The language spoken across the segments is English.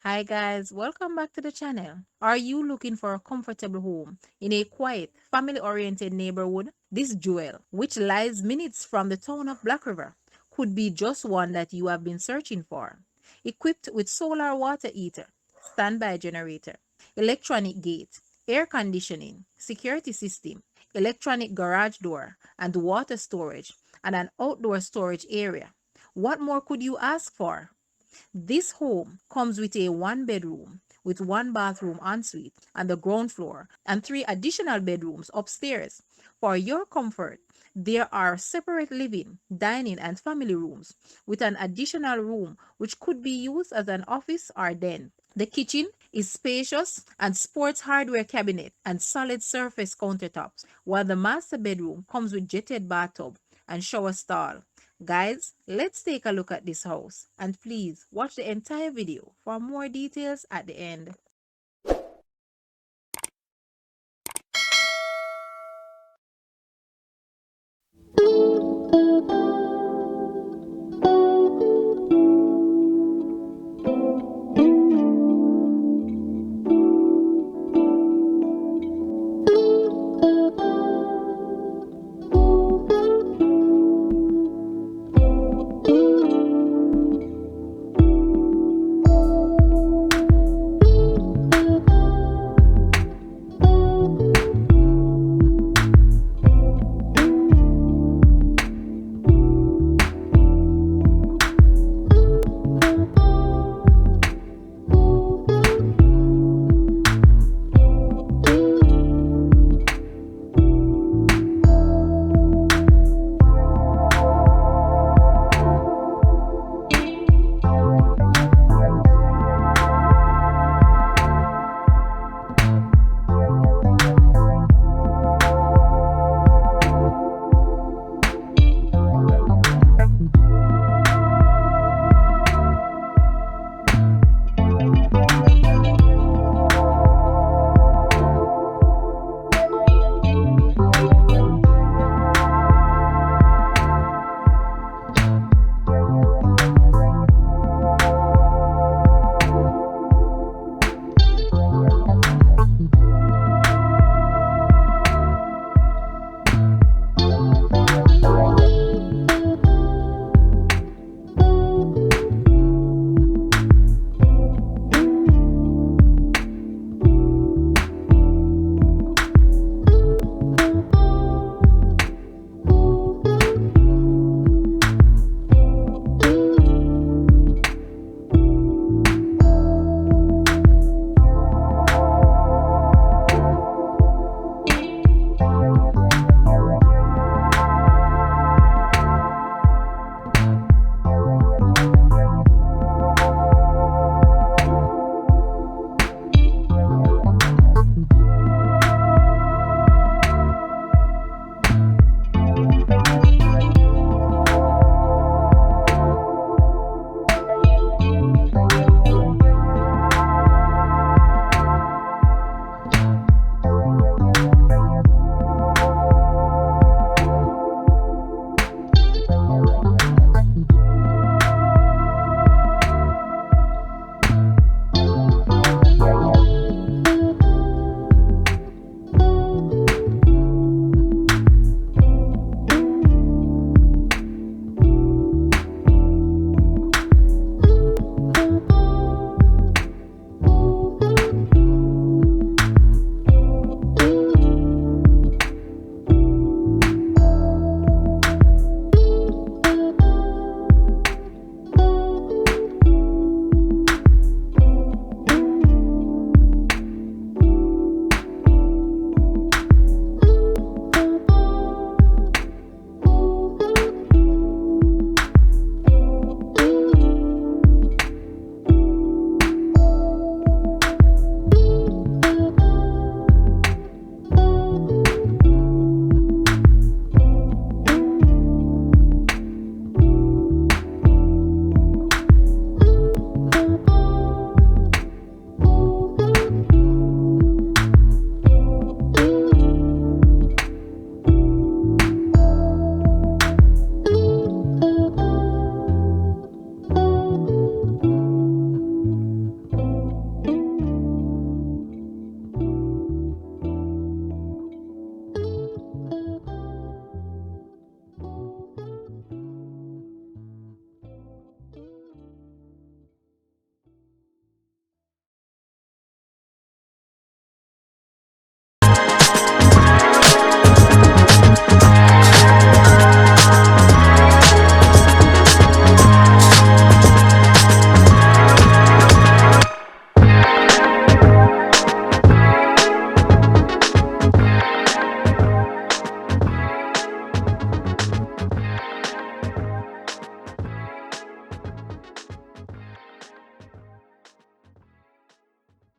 Hi guys, welcome back to the channel. Are you looking for a comfortable home in a quiet, family-oriented neighborhood? This jewel, which lies minutes from the town of Black River, could be just one that you have been searching for. Equipped with solar water heater, standby generator, electronic gate, air conditioning, security system, electronic garage door, and water storage, and an outdoor storage area. What more could you ask for? This home comes with a one bedroom with one bathroom ensuite on the ground floor and three additional bedrooms upstairs. For your comfort, there are separate living, dining, and family rooms with an additional room which could be used as an office or den. The kitchen is spacious and sports hardware cabinet and solid surface countertops, while the master bedroom comes with jetted bathtub and shower stall. Guys, let's take a look at this house and please watch the entire video for more details at the end.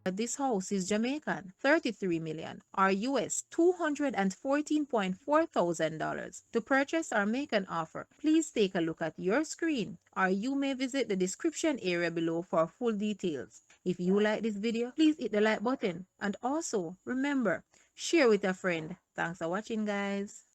This house is Jamaican, 33 million, or US $214.4 thousand. To purchase or make an offer, please take a look at your screen, or you may visit the description area below for full details. If you like this video, please hit the like button, and also remember, share with a friend. Thanks for watching, guys.